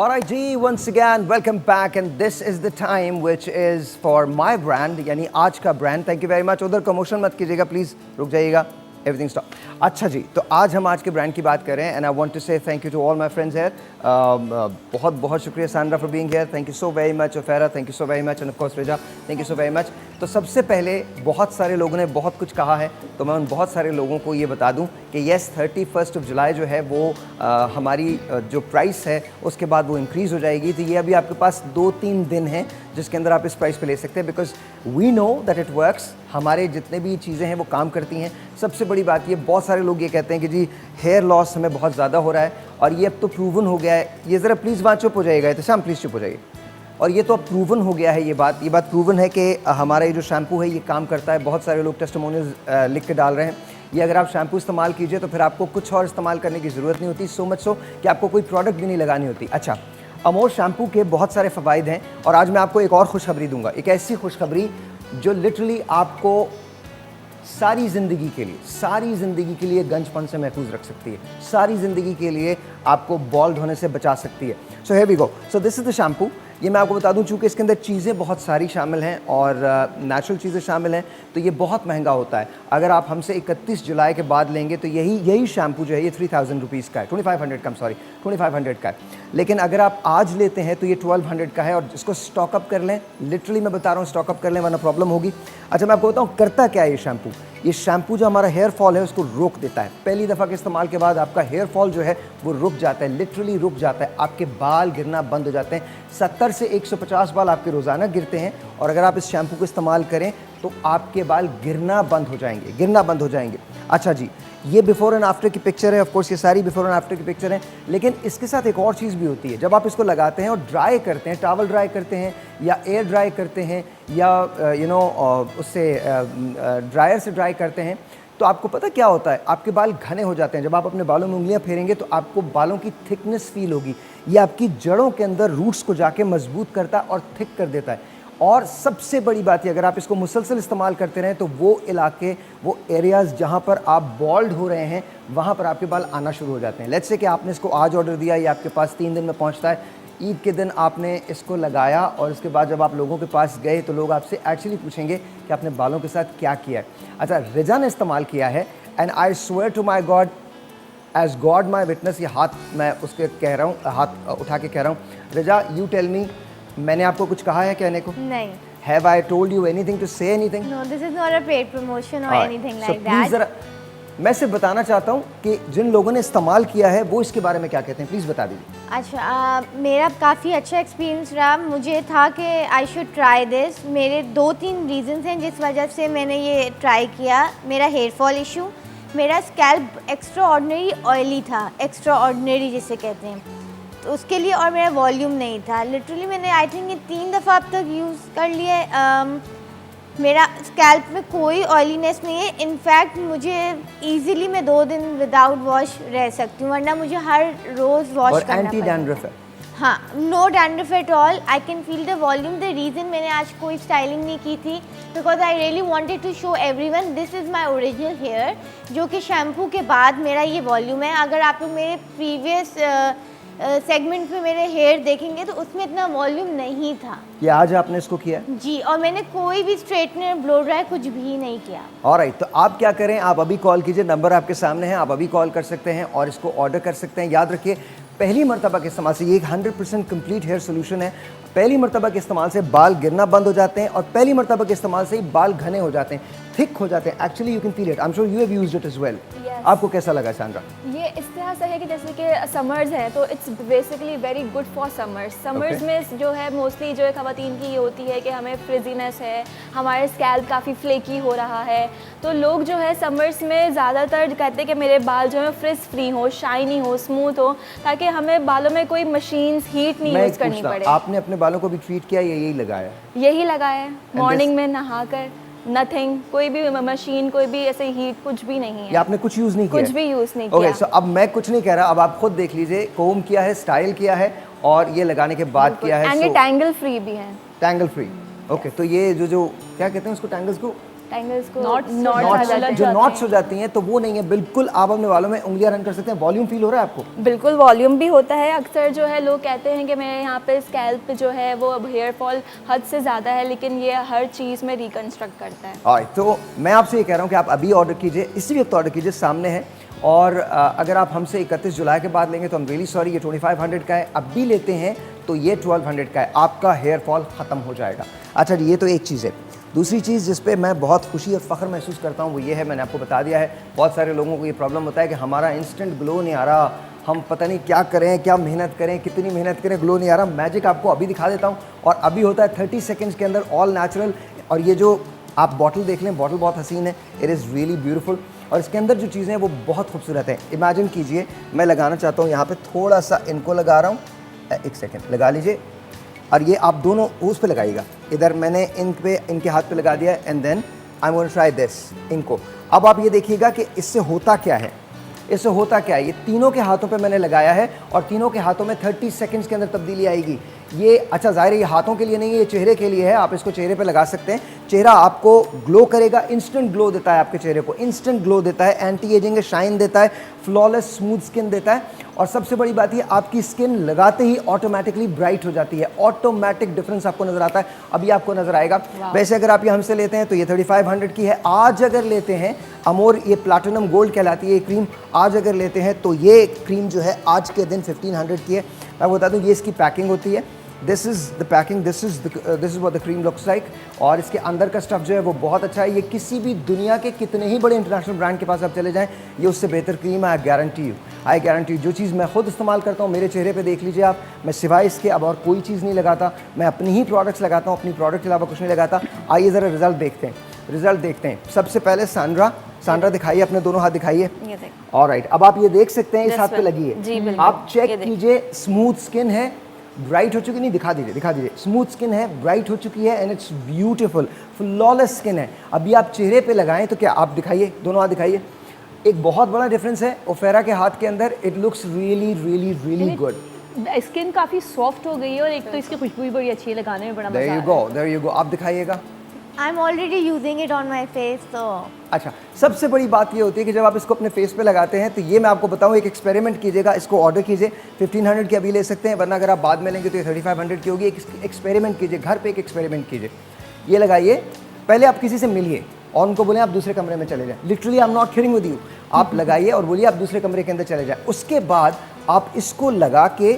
Alright ji, once again welcome back and this is the time which is for my brand यानी आज का brand. Thank you very much. उधर commotion मत कीजिएगा please, रुक जाइएगा. Everything stop. अच्छा जी, तो आज हम आज के ब्रांड की बात करें and I want to say thank you to all my friends here. बहुत बहुत शुक्रिया Sandra for being here. Thank you so very much. Ofera, thank you so very much and of course Reja, thank you so very much. तो सबसे पहले बहुत सारे लोगों ने बहुत कुछ कहा है, तो मैं उन बहुत सारे लोगों को ये बता दूं कि yes 31st of July जो है वो हमारी जो प्राइस है उसके बाद वो इंक्रीज़ हो जाएगी. तो ये अभी आपके पास 2-3 दिन हैं जिसके अंदर आप इस प्राइस पे ले सकते हैं because we know that it works. हमारे जितने भी चीज़ें हैं वो काम करती हैं. सबसे बड़ी बात ये, बहुत सारे लोग ये कहते हैं कि जी हेयर लॉस हमें बहुत ज़्यादा हो रहा है और ये अब तो प्रूवन हो गया है. ये ज़रा प्लीज़ वहाँ चुप हो जाएगा, तो शाम प्लीज़ चुप हो जाइए. और ये तो अब प्रूवन हो गया है, ये बात प्रूवन है कि हमारा ये जो शैम्पू है ये काम करता है. बहुत सारे लोग टेस्टिमोनियल्स लिख के डाल रहे हैं. ये अगर आप शैम्पू इस्तेमाल कीजिए तो फिर आपको कुछ और इस्तेमाल करने की ज़रूरत नहीं होती. सो मच सो कि आपको कोई प्रोडक्ट भी नहीं लगानी होती. अच्छा, अमोर शैम्पू के बहुत सारे फ़वाइद हैं और आज मैं आपको एक और खुशखबरी दूंगा. एक ऐसी खुशखबरी जो लिटरली आपको सारी ज़िंदगी के लिए गंजपन से महफूज रख सकती है. सारी ज़िंदगी के लिए आपको बॉल्ड होने से बचा सकती है. So here we go. So this is the shampoo. ये मैं आपको बता दूं, चूँकि इसके अंदर चीज़ें बहुत सारी शामिल हैं और नेचुरल चीज़ें शामिल हैं, तो ये बहुत महंगा होता है. अगर आप हमसे 31 जुलाई के बाद लेंगे तो यही शैम्पू जो है ये 3000 रुपीज़ का है. 2500 का है. लेकिन अगर आप आज लेते हैं तो ये 1200 का है. और इसको स्टॉकअप कर लें, लिटरली मैं बता रहा हूँ, स्टॉकअप कर लें वरना प्रॉब्लम होगी. अच्छा, मैं आपको बताऊँ करता क्या है ये शैम्पू. ये शैम्पू जो हमारा हेयर फॉल है उसको रोक देता है. पहली दफ़ा के इस्तेमाल के बाद आपका हेयर फॉल जो है वो रुक जाता है, लिटरली रुक जाता है. आपके बाल गिरना बंद हो जाते हैं. 70 से 150 बाल आपके रोज़ाना गिरते हैं और अगर आप इस शैम्पू को इस्तेमाल करें तो आपके बाल गिरना बंद हो जाएंगे. अच्छा जी, ये बिफोर एंड आफ्टर की पिक्चर है. ऑफ कोर्स ये सारी बिफोर एंड आफ्टर की पिक्चर है. लेकिन इसके साथ एक और चीज़ भी होती है. जब आप इसको लगाते हैं और ड्राई करते हैं, टॉवल ड्राई करते हैं या एयर ड्राई करते हैं या उससे ड्रायर से ड्राई करते हैं, तो आपको पता क्या होता है, आपके बाल घने हो जाते हैं. जब आप अपने बालों में उंगलियां फेरेंगे तो आपको बालों की थिकनेस फील होगी. ये आपकी जड़ों के अंदर रूट्स को जाके मजबूत करता है और थिक कर देता है. और सबसे बड़ी बात है, अगर आप इसको मुसलसल इस्तेमाल करते रहें तो वो इलाके, वो एरियाज़ जहाँ पर आप बॉल्ड हो रहे हैं वहाँ पर आपके बाल आना शुरू हो जाते हैं. लेट्स से कि आपने इसको आज ऑर्डर दिया, ये आपके पास 3 दिन में पहुँचता है. ईद के दिन आपने इसको लगाया और इसके बाद जब आप लोगों के पास गए तो लोग आपसे एक्चुअली पूछेंगे कि आपने बालों के साथ क्या किया है. अच्छा, रिजा ने इस्तेमाल किया है and I swear to my God, as God my witness, ये हाथ मैं उसके कह रहा हूँ, हाथ उठा के कह रहा हूँ. रिजा, यू टेल मी, मैंने आपको कुछ कहा है कहने को? नहीं. Have I told you anything to say anything? No, this is not a paid promotion or anything like that. Please ज़रा मैं सिर्फ बताना चाहता हूँ कि जिन लोगों ने इस्तेमाल किया है वो इसके बारे में क्या कहते हैं, प्लीज़ बता दीजिए. अच्छा, मेरा काफ़ी अच्छा एक्सपीरियंस रहा. मुझे था कि आई शुड ट्राई दिस. मेरे 2-3 रीज़न्स हैं जिस वजह से मैंने ये ट्राई किया. मेरा हेयर फॉल इशू, मेरा स्कैल्प एक्स्ट्रा ऑर्डिनरी ऑयली था, एक्स्ट्रा ऑर्डिनरी जिसे कहते हैं, तो उसके लिए, और मेरा वॉल्यूम नहीं था. लिटरली मैंने आई थिंक ये 3 दफ़ा अब तक यूज़ कर लिया. मेरा स्कैल्प में कोई ऑयलीनेस नहीं है. इनफैक्ट मुझे इजीली मैं 2 दिन विदाउट वॉश रह सकती हूँ, वरना मुझे हर रोज़ वॉश करना एंटी डैंड्रफ है. हाँ, no dandruff at all. I can feel the volume. The reason मैंने आज कोई स्टाइलिंग नहीं की थी because I really wanted to show everyone this is my original hair, जो कि शैम्पू के बाद मेरा ये वॉल्यूम है. अगर आप लोग मेरे प्रीवियस सेगमेंट में मेरे हेयर देखेंगे तो उसमें इतना वॉल्यूम नहीं था. ये आज आपने इसको किया जी, और मैंने कोई भी स्ट्रेटनर, ब्लो ड्राई कुछ भी नहीं किया. ऑलराइट, तो आप क्या करें, आप अभी कॉल कीजिए, नंबर आपके सामने है, आप अभी कॉल कर सकते हैं और इसको ऑर्डर कर सकते हैं. याद रखिए, पहली मरतबा के इस्तेमाल से ये एक 100% कंप्लीट हेयर सोल्यूशन है. पहली मरतबा के इस्तेमाल से बाल गिरना बंद हो जाते हैं और पहली मरतबा के इस्तेमाल से ही बाल घने हो जाते हैं, थिक हो जाते हैं. Actually you can feel it. I am sure you have used it as well. आपको कैसा लगा सैंड्रा? ये इस तरह से है कि जैसे कि समर्स है तो it's basically very good for summers में जो है मोस्टली जो है ख़वातीन की ये होती है कि हमें फ्रिजीनेस है, हमारे स्कैल्प काफ़ी फ्लेकी हो रहा है. तो लोग जो है समर्स में ज़्यादातर कहते हैं कि मेरे बाल जो है फ्रिज फ्री हो, शाइनी हो, स्मूथ हो, ताकि हमें बालों में कोई मशीन्स हीट नहीं यूज़ करनी पड़े. आपने अपने बालों को भी ट्रीट किया या यही लगाया? यही लगाया है. मॉर्निंग में नहाकर नथिंग, कोई भी मशीन, कोई भी ऐसे हीट कुछ भी नहीं है. या आपने कुछ यूज़ नहीं किया? कुछ भी यूज़ नहीं किया. ओके, सो अब मैं कुछ नहीं कह रहा, अब आप खुद देख लीजिए. कोम किया है, स्टाइल किया है और ये लगाने के बाद किया है. एंड ये टैंगल फ्री भी है. Tangle free. ओके, तो ये जो क्या कहते हैं उसको, टैंगल्स को टैंगल्स को Knots नॉट्स आ जाते जो हैं। नॉट्स हो जाती हैं तो वो नहीं है बिल्कुल। आप अपने बालों में उंगलियां रन कर सकते हैं। वॉल्यूम फील हो रहा है आपको? बिल्कुल वॉल्यूम भी होता है। अक्सर जो है लोग कहते हैं कि मेरे यहाँ पे स्कैल्प जो है वो हेयर फॉल हद से ज़्यादा है, लेकिन ये हर चीज़ में रिकन्स्ट्रक्ट करता है। और तो मैं आपसे ये कह रहा हूँ कि आप अभी ऑर्डर कीजिए, इसी वक्त ऑर्डर कीजिए, सामने है। और अगर आप हमसे 31 जुलाई के बाद लेंगे तो हम रियली सॉरी, ये 2500 का है। अब भी लेते हैं तो ये 1200 का है। आपका हेयर फॉल ख़त्म हो जाएगा। अच्छा जी, ये तो एक चीज़ है। दूसरी चीज़ जिस पे मैं बहुत खुशी और फ़ख्र महसूस करता हूँ वो ये है, मैंने आपको बता दिया है, बहुत सारे लोगों को ये प्रॉब्लम होता है कि हमारा इंस्टेंट ग्लो नहीं आ रहा, हम पता नहीं क्या करें, क्या मेहनत करें, कितनी मेहनत करें, ग्लो नहीं आ रहा। मैजिक आपको अभी दिखा देता हूँ और अभी होता है 30 सेकेंड्स के अंदर, ऑल नेचुरल। और ये जो आप बॉटल देख लें, बॉटल बहुत हसीन है, इट इज़ रियली ब्यूटीफुल। और इसके अंदर जो चीज़ें हैं वो बहुत खूबसूरत हैं। इमेजिन कीजिए, मैं लगाना चाहता हूँ यहाँ पे थोड़ा सा, इनको लगा रहा हूँ, एक सेकेंड लगा लीजिए। और ये आप दोनों उस पे लगाइएगा। इधर मैंने इन पे, इनके हाथ पे लगा दिया है and then I am going to try this, इनको। अब आप ये देखिएगा कि इससे होता क्या है, इससे होता क्या है। ये तीनों के हाथों पे मैंने लगाया है और तीनों के हाथों में 30 सेकंड्स के अंदर तब्दीली आएगी। ये अच्छा ज़ाहिर है ये हाथों के लिए नहीं है, ये चेहरे के लिए है। आप इसको चेहरे पे लगा सकते हैं, चेहरा आपको ग्लो करेगा, इंस्टेंट ग्लो देता है आपके चेहरे को, इंस्टेंट ग्लो देता है, एंटी एजिंग शाइन देता है, फ्लॉलेस स्मूथ स्किन देता है। और सबसे बड़ी बात ये, आपकी स्किन लगाते ही ऑटोमेटिकली ब्राइट हो जाती है। ऑटोमेटिक डिफरेंस आपको नज़र आता है, अभी आपको नज़र आएगा। वैसे अगर आप ये हमसे लेते हैं तो ये 3500 की है। आज अगर लेते हैं अमोर, ये प्लैटिनम गोल्ड कहलाती है ये क्रीम, आज अगर लेते हैं तो ये क्रीम जो है आज के दिन 1500 की है। मैं बता दूँ, ये इसकी पैकिंग होती है, this is the packing, this is what the cream looks like. और इसके अंदर का स्टफ़ जो है वो बहुत अच्छा है। ये किसी भी दुनिया के कितने ही बड़े इंटरनेशनल ब्रांड के पास आप चले जाएं, ये उससे बेहतर क्रीम है, I guarantee you, I guarantee. जो चीज़ मैं खुद इस्तेमाल करता हूँ, मेरे चेहरे पे देख लीजिए आप, मैं सिवाय इसके अब और कोई चीज़ नहीं लगाता। मैं अपनी ही प्रोडक्ट्स लगाता हूँ, अपनी प्रोडक्ट के अलावा कुछ नहीं लगाता। आइए ज़रा रिजल्ट देखते हैं, रिजल्ट देखते हैं। सबसे पहले सांड्रा दिखाइए, अपने दोनों हाथ दिखाइए। ऑलराइट, अब आप ये देख सकते हैं इस हाथ पे लगी है, आप चेक कीजिए, स्मूथ स्किन है, ब्राइट हो चुकी, नहीं दिखा दीजिए, स्मूथ स्किन है, ब्राइट हो चुकी है and it's beautiful, flawless skin है। अभी आप चेहरे पे लगाएं तो क्या, आप दिखाइए, दोनों हाथ दिखाइए। एक बहुत बड़ा डिफरेंस है ओफेरा के हाथ के अंदर, it looks really really really good. Skin काफ़ी सॉफ्ट हो गई है और एक तो इसकी खुशबू भी बड़ी अच्छी है, लगाने में बड़ा मजा आ रहा है। देयर यू गो, आप दिखाइएगा। I am already using it on my face. तो अच्छा, सबसे बड़ी बात ये होती है कि जब आप इसको अपने फेस पे लगाते हैं तो ये मैं आपको बताऊं, एक एक्सपेरिमेंट कीजिएगा, इसको ऑर्डर कीजिए, 1500 की अभी ले सकते हैं, वरना अगर आप बाद में लेंगे तो ये 3500 की होगी। एक एक्सपेरिमेंट कीजिए, घर पे एक एक्सपेरिमेंट कीजिए। ये लगाइए, पहले आप किसी से मिलिए और उनको बोलें आप दूसरे कमरे में चले जाएं, literally I am not kidding with you. आप लगाइए और बोलिए आप दूसरे कमरे के अंदर चले जाएं। उसके बाद आप इसको लगा के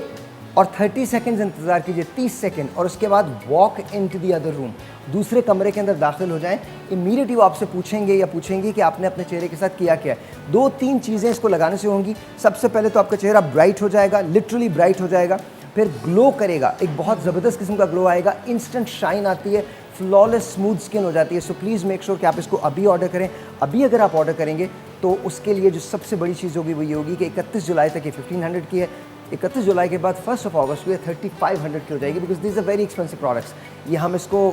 और 30 सेकंड्स इंतज़ार कीजिए, 30 सेकंड, और उसके बाद walk in to the other room, दूसरे कमरे के अंदर दाखिल हो जाएं। इमीडिएटली वो आपसे पूछेंगे या पूछेंगी कि आपने अपने चेहरे के साथ किया क्या है। 2-3 चीज़ें इसको लगाने से होंगी। सबसे पहले तो आपका चेहरा ब्राइट हो जाएगा, लिटरली ब्राइट हो जाएगा, फिर ग्लो करेगा, एक बहुत ज़बरदस्त किस्म का ग्लो आएगा, इंस्टेंट शाइन आती है, फ्लॉलेस स्मूथ स्किन हो जाती है। सो प्लीज़ मेक श्योर कि आप इसको अभी ऑर्डर करें। अभी अगर आप ऑर्डर करेंगे तो उसके लिए जो सबसे बड़ी चीज़ होगी वो ये होगी कि 31 जुलाई तक ये 1500 की है, 31 जुलाई के बाद 1 अगस्त को ये 3500 की हो जाएगी, because these are very expensive products. ये हम इसको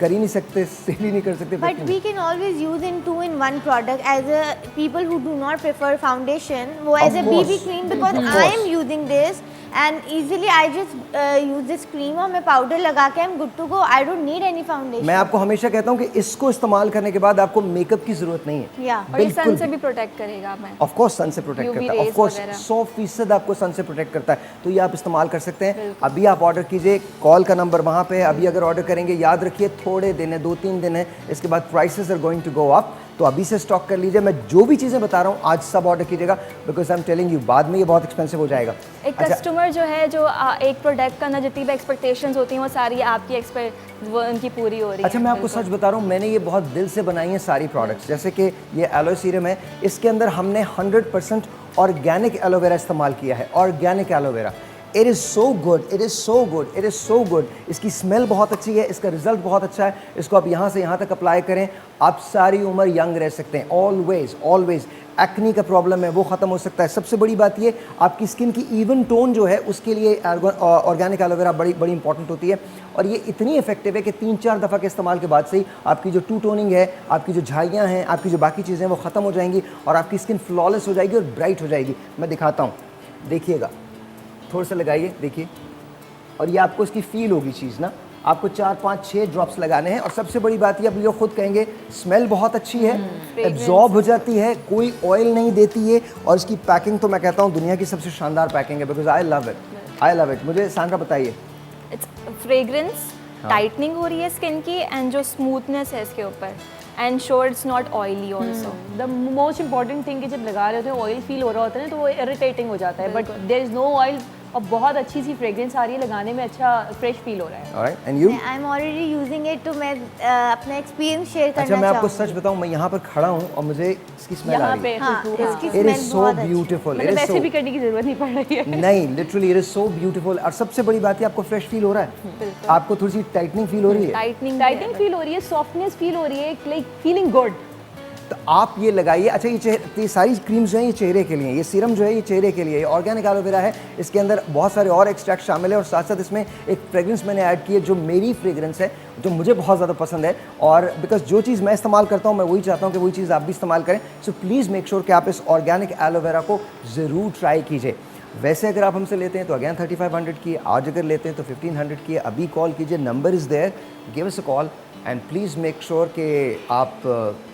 कर ही नहीं सकते, सेल ही नहीं कर सकते। but we can always use in 2-in-1 product as a people who do not prefer foundation, वो as a BB cream, because I am using this and easily I just use this cream और मैं powder लगा के I'm good to go. I don't need any foundation. मैं आपको हमेशा कहता हूँ कि इसको इस्तेमाल करने के बाद आपको मेकअप की ज़रूरत नहीं है। Yeah. और ये सन से भी प्रोटेक्ट करेगा। मैं ऑफ कोर्स सन से प्रोटेक्ट UV करता है, ऑफ rays कोर्स वगैरह। 100% आपको सन से प्रोटेक्ट करता है, तो ये आप इस्तेमाल कर सकते हैं। अभी आप ऑर्डर कीजिए, कॉल का नंबर वहाँ पे है। अभी अगर ऑर्डर करेंगे, याद रखिए थोड़े दिन है, 2-3 दिन है, इसके बाद prices are going to go up, तो अभी से स्टॉक कर लीजिए। मैं जो भी चीज़ें बता रहा हूँ आज सब ऑर्डर कीजिएगा, because I am telling you बाद में ये बहुत एक्सपेंसिव हो जाएगा। एक कस्टमर जो है, जो एक प्रोडक्ट का ना जितनी भी एक्सपेक्टेशंस होती हैं वो सारी आपकी वो उनकी पूरी हो रही है। अच्छा, मैं आपको सच बता रहा हूँ, मैंने ये बहुत दिल से बनाई है सारी प्रोडक्ट्स। जैसे कि ये एलोए सीरम है, इसके अंदर हमने 100% ऑर्गेनिक एलोवेरा इस्तेमाल किया है, organic aloe vera. It is so good, it is so good, it is so good. इसकी स्मेल बहुत अच्छी है, इसका रिजल्ट बहुत अच्छा है। इसको आप यहाँ से यहाँ तक अप्लाई करें, आप सारी उम्र यंग रह सकते हैं। ऑलवेज ऑलवेज एक्नी का प्रॉब्लम है वो ख़त्म हो सकता है। सबसे बड़ी बात ये, आपकी स्किन की इवन टोन जो है उसके लिए ऑर्गेनिक एलोवेरा बड़ी इंपॉर्टेंट होती है। और ये इतनी इफेक्टिव है कि 3-4 दफ़ा के इस्तेमाल के बाद से ही आपकी जो टू टोनिंग है, आपकी जो झाइयाँ हैं, आपकी जो बाकी चीज़ें वो ख़त्म हो जाएंगी और आपकी स्किन फ्लॉलेस हो जाएगी और ब्राइट हो जाएगी। मैं दिखाता हूँ, देखिएगा, थोड़ा सा लगाइए, देखिए, और ये आपको इसकी फील होगी चीज़ ना, आपको 4 5 6 ड्रॉप्स लगाने हैं और सबसे बड़ी बात ये, अब ये खुद कहेंगे स्मेल बहुत अच्छी है, एब्जॉर्ब हो जाती है, कोई ऑयल नहीं देती है और इसकी पैकिंग तो मैं कहता हूँ दुनिया की सबसे शानदार पैकिंग है, बिकॉज आई लव इट। मुझे सांड्रा बताइए। इट्स फ्रेग्रेंस, टाइटनिंग हो रही है स्किन की, एंड जो स्मूथनेस है इसके ऊपर, and sure it's not oily also. The most important thing कि जब लगा रहे होते हैं ऑयल फील हो रहा होता है ना तो वो इरिटेटिंग हो जाता है, but there is no oil और बहुत अच्छी सी फ्रेग्रेंस आ रही है, लगाने में अच्छा फ्रेश फील हो रहा है। Alright, and you? I am already using it, तो मैं अपना एक्सपीरियंस शेयर करना अच्छा, मैं आपको चाहूँगी। सच बताऊं, मैं यहाँ पर खड़ा हूँ और मुझे इसकी स्मेल आ यहाँ रही पे है। हाँ, खुशबू, इसकी इट इज स्मेल सो बहुत अच्छी है। ब्यूटीफुल, मतलब वैसे भी करने की जरूरत नहीं पड़ रही है। नहीं, literally it is so beautiful. और सबसे बड़ी बात है, आपको फ्रेश फील हो रहा है, आपको थोड़ी सी टाइटनिंग फील हो रही है, टाइटनिंग फील हो रही है, सॉफ्टनेस फील हो रही है, लाइक फीलिंग गुड। तो आप ये लगाइए। अच्छा, ये सारी क्रीम्स जो हैं ये चेहरे के लिए, ये सीरम जो है ये चेहरे के लिए, ऑर्गेनिक एलोवेरा है, इसके अंदर बहुत सारे और एक्सट्रैक्ट शामिल है और साथ साथ इसमें एक फ्रेग्रेंस मैंने ऐड की है जो मेरी फ्रेग्रेंस है, जो मुझे बहुत ज़्यादा पसंद है। और बिकॉज जो चीज़ मैं इस्तेमाल करता हूँ मैं वही चाहता हूँ कि वही चीज़ आप भी इस्तेमाल करें। सो प्लीज़ मेक श्योर कि आप इस ऑर्गेनिक एलोवेरा को ज़रूर ट्राई कीजिए। वैसे अगर आप हमसे लेते हैं तो अगेन 3500 की, आज अगर लेते हैं तो 1500 की। अभी कॉल कीजिए, number is there, give us a call and please make sure कि आप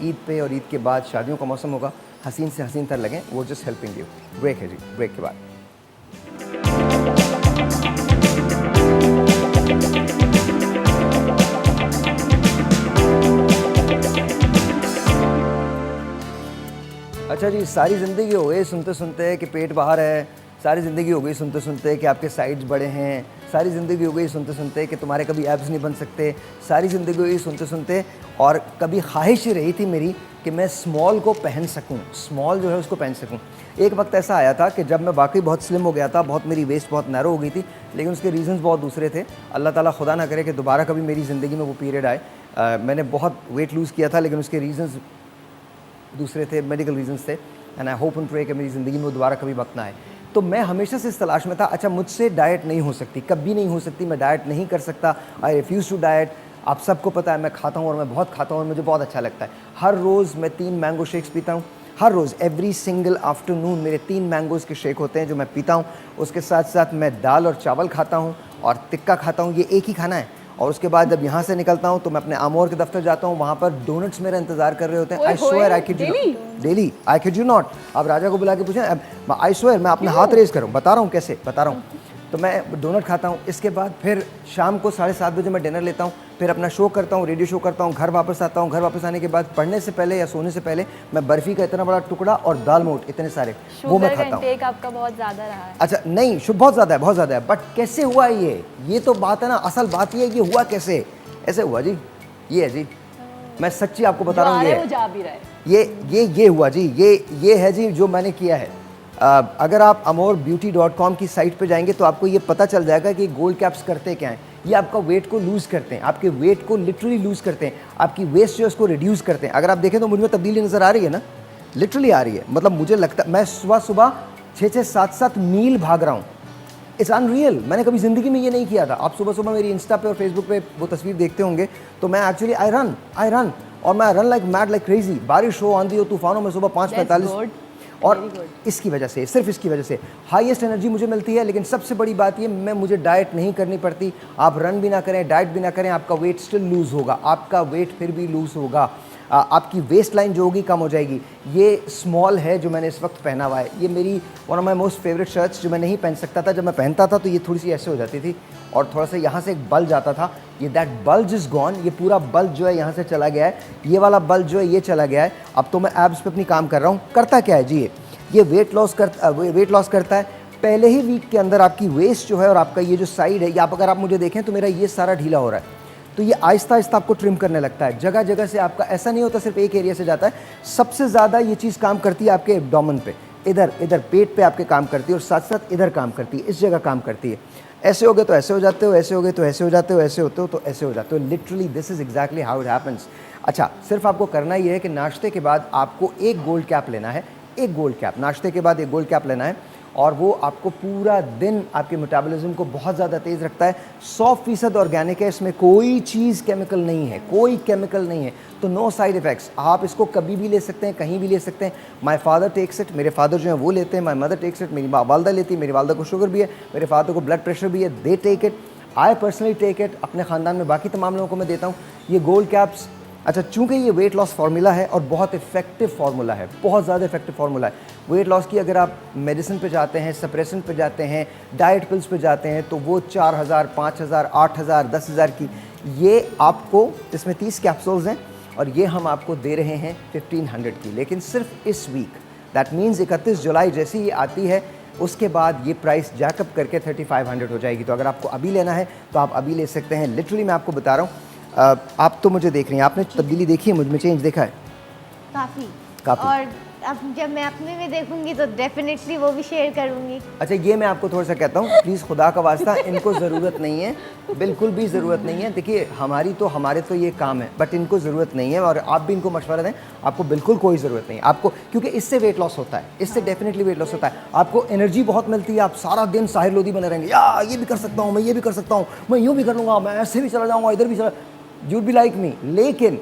ईद पे और ईद के बाद शादियों का मौसम होगा, हसीन से हसीन तर लगें। वो जस्ट हेल्पिंग यू। ब्रेक है जी, ब्रेक के बाद। अच्छा जी, सारी ज़िंदगी हो गई सुनते सुनते कि पेट बाहर है, सारी ज़िंदगी हो गई सुनते सुनते कि आपके साइड्स बड़े हैं, सारी ज़िंदगी हो गई सुनते सुनते कि तुम्हारे कभी एब्स नहीं बन सकते, सारी ज़िंदगी हो गई सुनते सुनते, और कभी ख्वाहिश ही रही थी मेरी कि मैं स्मॉल को पहन सकूं, स्मॉल जो है उसको पहन सकूं। एक वक्त ऐसा आया था कि जब मैं वाकई बहुत स्लिम हो गया था, बहुत मेरी वेस्ट बहुत नैरो हो गई थी, लेकिन उसके रीज़न्स बहुत दूसरे थे। अल्लाह ताला खुदा ना करे कि दोबारा कभी मेरी ज़िंदगी में वो पीरियड आए। मैंने बहुत वेट लूज़ किया था, लेकिन उसके रीज़न्स दूसरे थे, मेडिकल रीजंस थे, and I hope and pray कि मेरी ज़िंदगी में वो दोबारा कभी वक्त ना आए। तो मैं हमेशा से इस तलाश में था, अच्छा मुझसे डाइट नहीं हो सकती, कभी नहीं हो सकती, मैं डाइट नहीं कर सकता, आई रिफ्यूज़ टू डाइट। आप सबको पता है मैं खाता हूँ और मैं बहुत खाता हूँ और मुझे बहुत अच्छा लगता है। हर रोज़ मैं 3 मैंगो शेक्स पीता हूँ, हर रोज़ एवरी सिंगल आफ्टरनून मेरे 3 मैंगोज़ के शेक होते हैं जो मैं पीता हूँ। उसके साथ साथ मैं दाल और चावल खाता हूँ और टिक्का खाता हूँ, ये एक ही खाना है। और उसके बाद जब यहाँ से निकलता हूँ तो मैं अपने आमोर के दफ्तर जाता हूँ, वहाँ पर डोनट्स मेरा इंतजार कर रहे होते हैं। I swear, I kid you daily, I kid you not. आप राजा को बुला के पूछें, आई स्वेयर मैं अपने हाथ रेज करूँ, बता रहा हूँ कैसे, बता रहा हूँ। तो मैं डोनट खाता हूँ, इसके बाद फिर शाम को 7:30 बजे मैं डिनर लेता हूँ, फिर अपना शो करता हूँ, रेडियो शो करता हूँ, घर वापस आता हूँ। घर वापस आने के बाद पढ़ने से पहले या सोने से पहले मैं बर्फ़ी का इतना बड़ा टुकड़ा और दाल मोट इतने सारे वो मैं खाता हूँ। शुगर आपका बहुत ज़्यादा रहा है। अच्छा नहीं, बहुत ज़्यादा है, बहुत ज़्यादा है, बट कैसे हुआ ये तो बात है ना, असल बात ये है कि हुआ कैसे, ऐसे हुआ जी, ये है जी, मैं सच्ची आपको बता रहा हूँ, ये जा भी रहा है, ये हुआ जी, ये है जी जो मैंने किया है। अगर आप amorbeauty.com की साइट पे जाएंगे तो आपको ये पता चल जाएगा कि गोल्ड कैप्स करते क्या हैं। ये आपका वेट को लूज़ करते हैं, आपके वेट को लिटरली लूज़ करते हैं, आपकी वेस्ट जो है उसको रिड्यूस करते हैं। अगर आप देखें तो मुझ में तब्दीली नज़र आ रही है ना, लिटरली आ रही है। मतलब मुझे लगता मैं सुबह 6-6, 7-7 मील भाग रहा हूँ। इट्स अनरियल, मैंने कभी ज़िंदगी में ये नहीं किया था। आप सुबह मेरी इंस्टा पे और फेसबुक पे वो तस्वीर देखते होंगे, तो मैं एक्चुअली आई रन और मैं run like mad, like crazy. बारिश हो, आंधी हो, तूफानों में सुबह 5:45, और इसकी वजह से, सिर्फ इसकी वजह से हाईएस्ट एनर्जी मुझे मिलती है। लेकिन सबसे बड़ी बात ये, मुझे डाइट नहीं करनी पड़ती। आप रन भी ना करें, डाइट भी ना करें, आपका वेट स्टिल लूज़ होगा, आपका वेट फिर भी लूज़ होगा, आपकी वेस्ट लाइन जो होगी कम हो जाएगी। ये स्मॉल है जो मैंने इस वक्त पहना हुआ है, ये मेरी one of my most favourite shirts जो मैं नहीं पहन सकता था। जब मैं पहनता था तो ये थोड़ी सी ऐसे हो जाती थी और थोड़ा सा यहाँ से एक बल्ज जाता था, ये दैट बल्ज इज़ गॉन। ये पूरा बल्ज जो है यहाँ से चला गया है, ये वाला बल्ज जो है ये चला गया है। अब तो मैं एब्स पे अपनी काम कर रहा हूँ। करता क्या है जी, ये वेट लॉस करता है। पहले ही वीक के अंदर आपकी वेस्ट जो है और आपका ये जो साइड है, या अगर आप मुझे देखें तो मेरा ये सारा ढीला हो रहा है, तो ये आहिस्ता आहिस्ता आपको ट्रिम करने लगता है। जगह जगह से आपका ऐसा नहीं होता सिर्फ एक एरिया से जाता है। सबसे ज़्यादा ये चीज़ काम करती है आपके एब्डोमेन पे, इधर पेट पे आपके काम करती है, और साथ साथ इधर काम करती है, इस जगह काम करती है। ऐसे हो गए तो ऐसे हो जाते हो, ऐसे हो गए तो ऐसे हो जाते हो, ऐसे होते हो तो ऐसे हो जाते हो। Literally this is exactly how it happens. अच्छा, सिर्फ आपको करना ये है कि नाश्ते के बाद आपको एक गोल्ड कैप लेना है, एक गोल्ड कैप, नाश्ते के बाद एक गोल्ड कैप लेना है, और वो आपको पूरा दिन आपके मेटाबॉलिज्म को बहुत ज़्यादा तेज़ रखता है। 100% ऑर्गेनिक है, इसमें कोई चीज़ केमिकल नहीं है, कोई केमिकल नहीं है, तो नो साइड इफ़ेक्ट्स। आप इसको कभी भी ले सकते हैं, कहीं भी ले सकते हैं। माय फादर टेक्स इट, मेरे फादर जो हैं वो लेते हैं। माय मदर टेक्स इट, मेरी वालदा लेती है। मेरी वालदा को शुगर भी है, मेरे फादर को ब्लड प्रेशर भी है, they take it. I personally take it, अपने ख़ानदान में बाकी तमाम लोगों को मैं देता हूँ। ये गोल्ड कैप्स, अच्छा चूँकि ये वेट लॉस फार्मूला है और बहुत इफेक्टिव फार्मूला है, बहुत ज़्यादा इफेक्टिव फार्मूला है वेट लॉस की। अगर आप मेडिसिन पे जाते हैं, सप्रेसेंट पे जाते हैं, डाइट पिल्स पे जाते हैं, तो वो 4000, 5000, 8000, 10,000 की, ये आपको, इसमें 30 कैप्सूल्स हैं और ये हम आपको दे रहे हैं 1500 की, लेकिन सिर्फ इस वीक। दैट मीन्स 31 जुलाई जैसे ही आती है उसके बाद ये प्राइस जैकअप करके 3500 हो जाएगी। तो अगर आपको अभी लेना है तो आप अभी ले सकते हैं। लिटरली मैं आपको बता रहा हूँ, आप तो मुझे देख रही हैं, आपने तब्दीली देखी है, मुझ में चेंज देखा है काफ़ी। काफ़ी। और अब जब मैं अपने में देखूंगी तो डेफिनेटली वो भी शेयर करूंगी। अच्छा ये मैं आपको थोड़ा सा कहता हूँ, प्लीज़ खुदा का वास्ता, इनको ज़रूरत नहीं है, बिल्कुल भी ज़रूरत नहीं है। देखिए हमारे तो ये काम है, बट इनको ज़रूरत नहीं है और आप भी इनको मशवरा दें, आपको बिल्कुल कोई ज़रूरत नहीं है आपको, क्योंकि इससे वेट लॉस होता है, इससे डेफिनेटली वेट लॉस होता है। आपको एनर्जी बहुत मिलती है, आप सारा दिन साहिर लोधी बने रहेंगे, या ये भी कर सकता हूँ, मैं ये भी कर सकता हूँ, मैं यूँ भी कर लूँगा, मैं ऐसे भी चला जाऊँगा, इधर भी चला, यू बी लाइक मी। लेकिन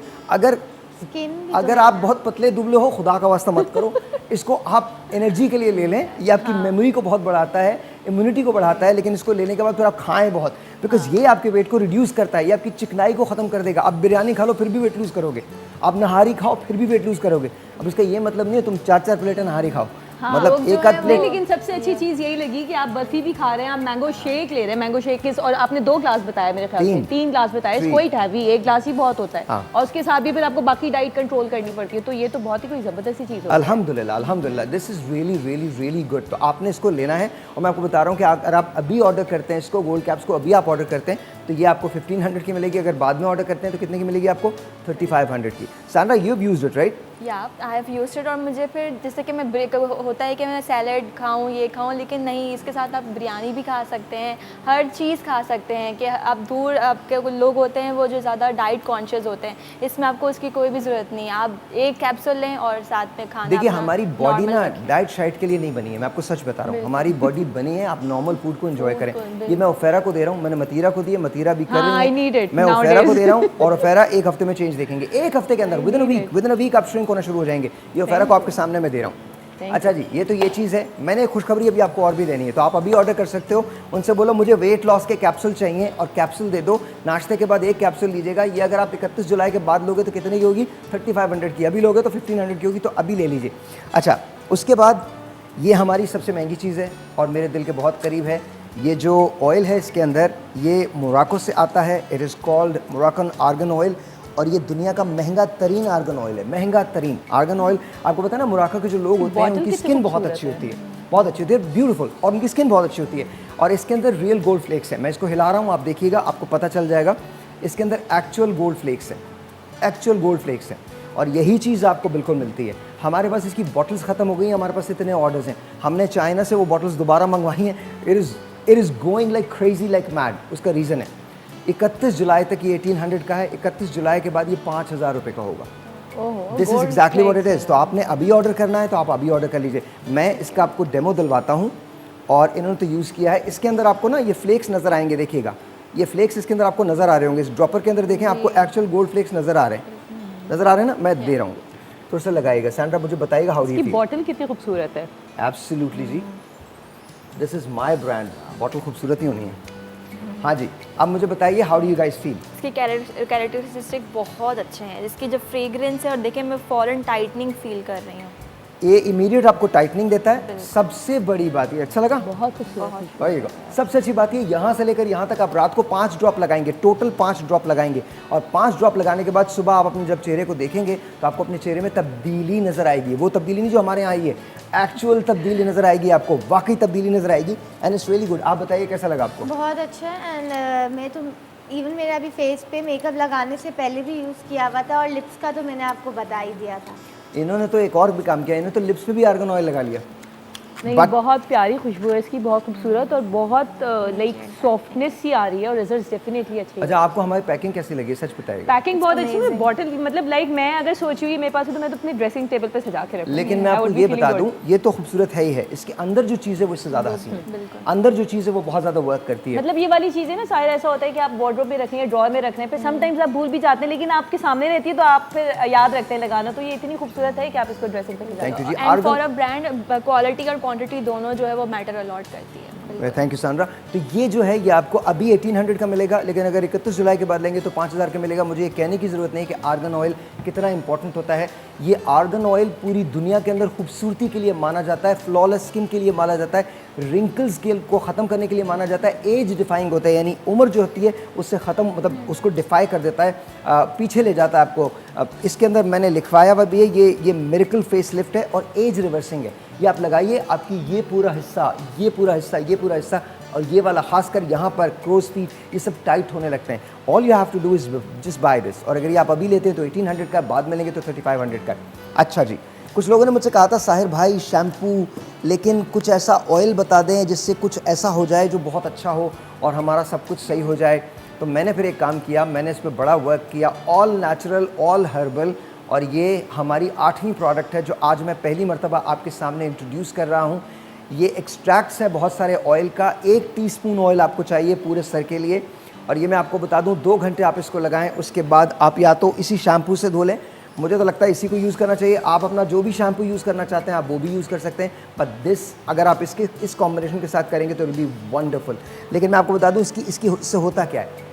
अगर आप बहुत पतले दुबले हो, खुदा का वास्ता मत करो इसको। आप एनर्जी के लिए ले लें, ये आपकी मेमोरी को बहुत बढ़ाता है, इम्यूनिटी को बढ़ाता है, लेकिन इसको लेने के बाद फिर आप खाएं बहुत, बिकॉज ये आपके वेट को रिड्यूस करता है, ये आपकी चिकनाई को ख़त्म कर देगा। आप बिरयानी खा लो फिर भी वेट लूज़ करोगे, आप नहारी खाओ फिर भी वेट लूज़ करोगे। अब इसका ये मतलब नहीं है तुम 4-4 प्लेटें नहारी खाओ, मतलब एक आध प्लेट। लेकिन सबसे अच्छी चीज़ यही लगी कि आप बर्फी भी खा रहे हैं, आप मैंगो शेक ले रहे हैं, मैंगो शेक किस, और आपने 2 ग्लास बताया मेरे ख्याल से, 3 ग्लास बताया, क्वाइट हैवी, 1 ग्लास ही बहुत होता है और उसके साथ भी फिर आपको बाकी डाइट कंट्रोल करनी पड़ती है, तो ये तो बहुत ही कोई ज़बरदस्त चीज़ है। अल्हम्दुलिल्लाह, अल्हम्दुलिल्लाह, this is really really really good. तो आपने इसको लेना है और मैं आपको बता रहा हूँ कि अगर आप अभी ऑर्डर करते हैं इसको, गोल्ड कैप्स को अभी आप ऑर्डर करते हैं तो ये आपको 1500 की मिलेगी। अगर बाद में ऑर्डर करते हैं तो कितने की मिलेगी आपको? 3500 की। Sandra, you have used it right? या आई हैव यूज्ड इट। और मुझे फिर जैसे कि मैं ब्रेक होता है कि मैं सैलड खाऊं, ये खाऊं, लेकिन नहीं, इसके साथ आप बिरयानी भी खा सकते हैं, हर चीज़ खा सकते हैं। कि आप दूर, आपके लोग होते हैं वो जो ज़्यादा डाइट कॉन्शियस होते हैं, इसमें आपको उसकी कोई भी ज़रूरत नहीं है। आप एक कैप्सूल लें और साथ में खाना। देखिए हमारी बॉडी ना डाइट शाइट के लिए नहीं बनी है, मैं आपको सच बता रहा हूँ, हमारी बॉडी बनी है आप नॉर्मल फूड को एंजॉय करें। ये मैं ओफेरा को दे रहा हूँ, मैंने मतीरा को दी है, मतीरा भी कर रही है, मैं ओफेरा को दे रहा हूँ और ओफेरा एक हफ्ते में चेंज देखेंगे, एक हफ्ते के अंदर, विदिन अ वीक आप श्रिंक होना शुरू हो जाएंगे। ये ओफेरा को आपके सामने मैं दे रहा हूँ। अच्छा जी, ये तो ये चीज़ है। मैंने एक खुशखबरी अभी आपको और भी देनी है, तो आप अभी ऑर्डर कर सकते हो, उनसे बोलो मुझे वेट लॉस के कैप्सूल चाहिए और कैप्सूल दे दो। नाश्ते के बाद एक कैप्सूल लीजिएगा। ये अगर आप 31 जुलाई के बाद लोगे तो कितने की होगी? 3500 की। अभी लोगे तो 1500 की होगी, तो अभी ले लीजिए। अच्छा, उसके बाद ये हमारी सबसे महंगी चीज़ है और मेरे दिल के बहुत करीब है। ये जो ऑयल है इसके अंदर, ये मोरक्को से आता है, it is called Moroccan argan oil और ये दुनिया का महंगा तरीन आर्गन ऑयल है, महंगा तरीन आर्गन ऑयल। आपको पता है ना, मोरक्को के जो लोग होते हैं उनकी स्किन बहुत अच्छी होती है, बहुत अच्छी होती है, ब्यूटीफुल, और उनकी स्किन बहुत अच्छी होती है। और इसके अंदर रियल गोल्ड फ्लेक्स है। मैं इसको हिला रहा हूँ, आप देखिएगा, आपको पता चल जाएगा। इसके अंदर एक्चुअल गोल्ड फ्लेक्स है, एक्चुअल गोल्ड फ्लेक्स है, और यही चीज़ आपको बिल्कुल मिलती है। हमारे पास इसकी बॉटल्स ख़त्म हो गई हैं, हमारे पास इतने ऑर्डर्स हैं, हमने चाइना से वो बॉटल्स दोबारा मंगवाई हैं। It is going like crazy like mad. उसका रीज़न है 31 जुलाई तक ये 1800 का है, 31 जुलाई के बाद ये 5000 रुपये का होगा। This is exactly what it is. तो आपने अभी ऑर्डर करना है तो आप अभी ऑर्डर कर लीजिए। मैं इसका आपको डेमो दिलवाता हूँ और इन्होंने तो यूज़ किया है। इसके अंदर आपको ना ये फ्लेक्स नज़र आएंगे, देखिएगा ये फ्लेक्स इसके अंदर आपको नज़र आ रहे होंगे। इस ड्रॉपर के अंदर देखें, आपको एक्चुअल गोल्ड फ्लेक्स नज़र आ रहे हैं, नज़र आ रहे हैं ना? मैं दे रहा हूँ, थोड़ा सा लगाइएगा। सैंड्रा मुझे बताइएगा how do you feel? Bottle कितनी खूबसूरत है। एब्सोल्युटली जी, this is my brand. Bottle खूबसूरत ही होनी है। हाँ जी, अब मुझे बताइए how do you guys feel? इसके कैरेक्टरिस्टिक बहुत अच्छे हैं। इसकी जो फ्रेग्रेंस है, और देखिए मैं फ़ौरन टाइटनिंग फील कर रही हूँ। ये इमीडिएट आपको टाइटनिंग देता है। सबसे बड़ी बात ये, अच्छा लगा? बहुत खूबसूरत। वही सबसे अच्छी बात ये, यहाँ से लेकर यहाँ तक आप रात को 5 ड्रॉप लगाएंगे, टोटल 5 ड्रॉप लगाएंगे, और 5 ड्रॉप लगाने के बाद सुबह आप अपने जब चेहरे को देखेंगे तो आपको अपने चेहरे में तब्दीली नज़र आएगी। वो तब्दीली नहीं जो हमारे यहाँ आई है, एक्चुअल तब्दीली नज़र आएगी आपको, वाकई तब्दीली नज़र आएगी, एंड इट्स रियली गुड। आप बताइए कैसा लगा आपको? बहुत अच्छा है। एंड मैं तो इवन मेरा अभी फेस पे मेकअप लगाने से पहले भी यूज़ किया हुआ था, और लिप्स का तो मैंने आपको बता ही दिया था। इन्होंने तो एक और भी काम किया, इन्होंने तो लिप्स पे भी आर्गन ऑयल लगा लिया। नहीं, बहुत प्यारी खुशबू है इसकी, बहुत खूबसूरत, और बहुत लाइक सॉफ्टनेस सी आ रही है, और रिजल्ट्स डेफिनेटली अच्छे हैं। अच्छा, आपको हमारी पैकिंग कैसी लगी, सच बताइए? पैकिंग बहुत अच्छी है। बॉटल मतलब लाइक मैं अगर सोच रही हूँ मेरे पास है तो मैं तो अपने ड्रेसिंग टेबल पे सजा के रखूंगी। लेकिन मैं आपको ये बता दूं, ये तो खूबसूरत है ही है, इसके अंदर जो चीज़ है वो इससे ज़्यादा हसीन है। अंदर जो चीज़ है वो बहुत ज़्यादा वर्क करती है। मतलब ये वाली चीज़ है ना, शायद ऐसा होता है कि आप वार्डरोब में रखें, ड्रॉअर में रखने पे समटाइम्स आप भूल भी जाते हैं, लेकिन आपके सामने रहती है तो आप फिर याद रखते हैं लगाना। तो ये इतनी खूबसूरत है कि आप इसको ड्रेसिंग पे सजा। थैंक यू जी। And for a brand, quality और क्वांटिटी दोनों जो है वो मैटर अलॉट करती है। Thank you Sandra. तो ये जो है ये आपको अभी 1800 का मिलेगा, लेकिन अगर 31 जुलाई के बाद लेंगे तो 5000 का मिलेगा। मुझे ये कहने की ज़रूरत नहीं कि आर्गन ऑयल कितना इंपॉर्टेंट होता है। ये आर्गन ऑयल पूरी दुनिया के अंदर खूबसूरती के लिए माना जाता है, फ्लॉलेस स्किन के लिए माना जाता है, रिंकल्स को ख़त्म करने के लिए माना जाता है, एज डिफाइंग होता है, यानी उम्र जो होती है उससे ख़त्म, मतलब उसको डिफाई कर देता है, पीछे ले जाता है आपको। इसके अंदर मैंने लिखवाया हुआ भी है, ये मिरेकल फेस लिफ्ट है और एज रिवर्सिंग है। ये आप लगाइए, आपकी ये पूरा हिस्सा, ये पूरा हिस्सा, ये पूरा हिस्सा और ये वाला खासकर यहाँ पर क्रोज फीट, ये सब टाइट होने लगते हैं। All you have to do is just buy this. और अगर ये आप अभी लेते हैं तो 1800 का, बाद में लेंगे तो 3500 का। अच्छा जी, कुछ लोगों ने मुझसे कहा था साहिर भाई शैम्पू, लेकिन कुछ ऐसा ऑयल बता दें जिससे कुछ ऐसा हो जाए जो बहुत अच्छा हो और हमारा सब कुछ सही हो जाए। तो मैंने फिर एक काम किया, मैंने इस पर बड़ा वर्क किया, ऑल नेचुरल, ऑल हर्बल, और ये हमारी 8वीं प्रोडक्ट है जो आज मैं पहली मर्तबा आपके सामने इंट्रोड्यूस कर रहा हूँ। ये एक्सट्रैक्ट्स है बहुत सारे ऑयल का। 1 टीस्पून ऑयल आपको चाहिए पूरे सर के लिए, और ये मैं आपको बता दूँ 2 घंटे आप इसको लगाएं, उसके बाद आप या तो इसी शैम्पू से धो लें, मुझे तो लगता है इसी को यूज़ करना चाहिए। आप अपना जो भी शैम्पू यूज़ करना चाहते हैं आप वो भी यूज़ कर सकते हैं, बट दिस अगर आप इस कॉम्बिनेशन के साथ करेंगे तो इट विल बी वंडरफुल। लेकिन मैं आपको बता दूँ इससे होता क्या है।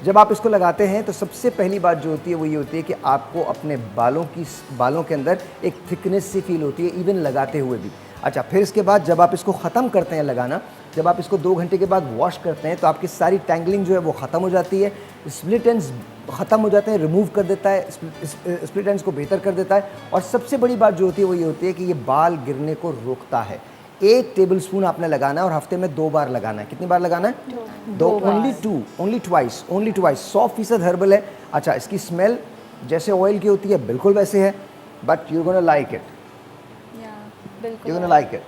जब आप इसको लगाते हैं तो सबसे पहली बात जो होती है वो ये होती है कि आपको अपने बालों के अंदर एक थिकनेस सी फील होती है, इवन लगाते हुए भी। अच्छा, फिर इसके बाद जब आप इसको ख़त्म करते हैं लगाना, जब आप इसको 2 घंटे के बाद वॉश करते हैं तो आपकी सारी टैंगलिंग जो है वो ख़त्म हो जाती है, स्प्लिट एंड्स ख़त्म हो जाते हैं, रिमूव कर देता है, स्प्लिट एंड्स को बेहतर कर देता है। और सबसे बड़ी बात जो होती है वो ये होती है कि ये बाल गिरने को रोकता है। 1 टेबलस्पून आपने लगाना है और हफ्ते में 2 बार लगाना है। कितनी बार लगाना है? 2। ओनली ट्वाइस 100% हर्बल है। अच्छा, इसकी स्मेल जैसे ऑयल की होती है बिल्कुल वैसे है, but you gonna like it, you gonna like it.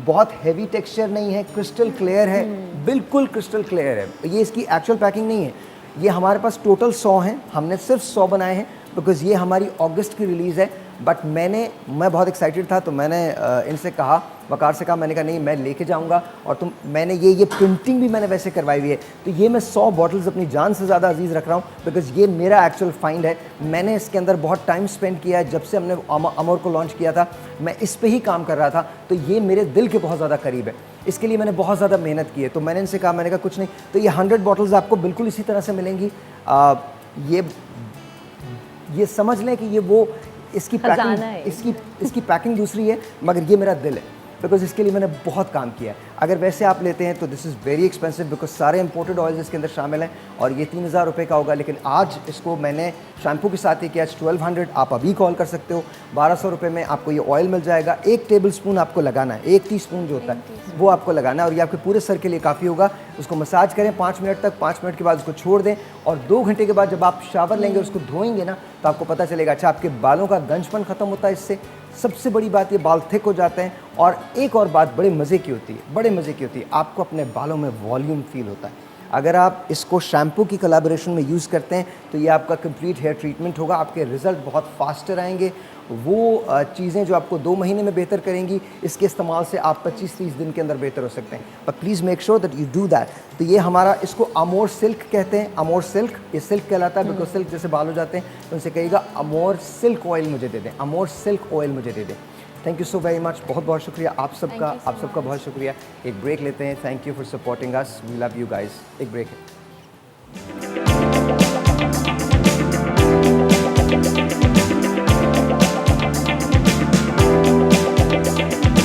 बहुत हैवी टेक्सचर नहीं है, क्रिस्टल क्लियर है, बिल्कुल क्रिस्टल क्लियर है। ये इसकी एक्चुअल पैकिंग नहीं है, ये हमारे पास टोटल 100 हैं, हमने सिर्फ 100 बनाए हैं बिकॉज़ ये हमारी अगस्त की रिलीज़ है। बट मैं बहुत एक्साइटेड था तो मैंने इनसे कहा, वकार से कहा, मैंने कहा नहीं मैं लेके जाऊंगा, और मैंने ये प्रिंटिंग भी मैंने वैसे करवाई हुई है। तो ये मैं 100 बॉटल्स अपनी जान से ज़्यादा अजीज़ रख रहा हूँ बिकॉज़ ये मेरा एक्चुअल फाइंड है। मैंने इसके अंदर बहुत टाइम स्पेंड किया है, जब से हमने अमोर को लॉन्च किया था मैं इस पर ही काम कर रहा था, तो ये मेरे दिल के बहुत ज़्यादा करीब है। इसके लिए मैंने बहुत ज़्यादा मेहनत की है। तो मैंने इनसे कहा, मैंने कहा कुछ नहीं, तो ये 100 बॉटल्स आपको बिल्कुल इसी तरह से मिलेंगी। ये समझ लें कि ये वो इसकी पैकिंग दूसरी है, मगर ये मेरा दिल है बिकॉज इसके लिए मैंने बहुत काम किया है। अगर वैसे आप लेते हैं तो this is very expensive because सारे इंपोर्टेड ऑयल्स इसके अंदर शामिल हैं और ये 3000 रुपये का होगा। लेकिन आज इसको मैंने शैम्पू के साथ ही किया 1200, आप अभी कॉल कर सकते हो, 1200 रुपये में आपको ये ऑयल मिल जाएगा। 1 टेबलस्पून आपको लगाना है, 1 टीस्पून जो होता है वो आपको लगाना है और ये आपके पूरे सर के लिए काफ़ी होगा। उसको मसाज करें 5 मिनट तक, 5 मिनट के बाद उसको छोड़ दें और 2 घंटे के बाद जब आप शावर लेंगे उसको धोएंगे ना तो आपको पता चलेगा अच्छा आपके बालों का गंजपन ख़त्म होता है इससे। सबसे बड़ी बात ये बाल थिक हो जाते हैं। और एक और बात बड़े मज़े की होती है, आपको अपने बालों में वॉल्यूम फील होता है। अगर आप इसको शैम्पू की कोलैबोरेशन में यूज़ करते हैं तो ये आपका कंप्लीट हेयर ट्रीटमेंट होगा, आपके रिज़ल्ट बहुत फास्टर आएंगे। वो चीज़ें जो आपको 2 महीने में बेहतर करेंगी, इसके इस्तेमाल से आप 25-30 दिन के अंदर बेहतर हो सकते हैं। पर please make sure that you do that. तो ये हमारा, इसको अमोर सिल्क कहते हैं, अमोर सिल्क, ये सिल्क कहलाता है बिकॉज सिल्क जैसे बाल हो जाते हैं। तो उनसे कहिएगा अमोर सिल्क ऑयल मुझे दे दें, अमोर सिल्क ऑयल मुझे दे दें। Thank you so very much, बहुत बहुत शुक्रिया आप सबका बहुत शुक्रिया। एक ब्रेक लेते हैं। Thank you for supporting us, we love you guys. एक ब्रेक है।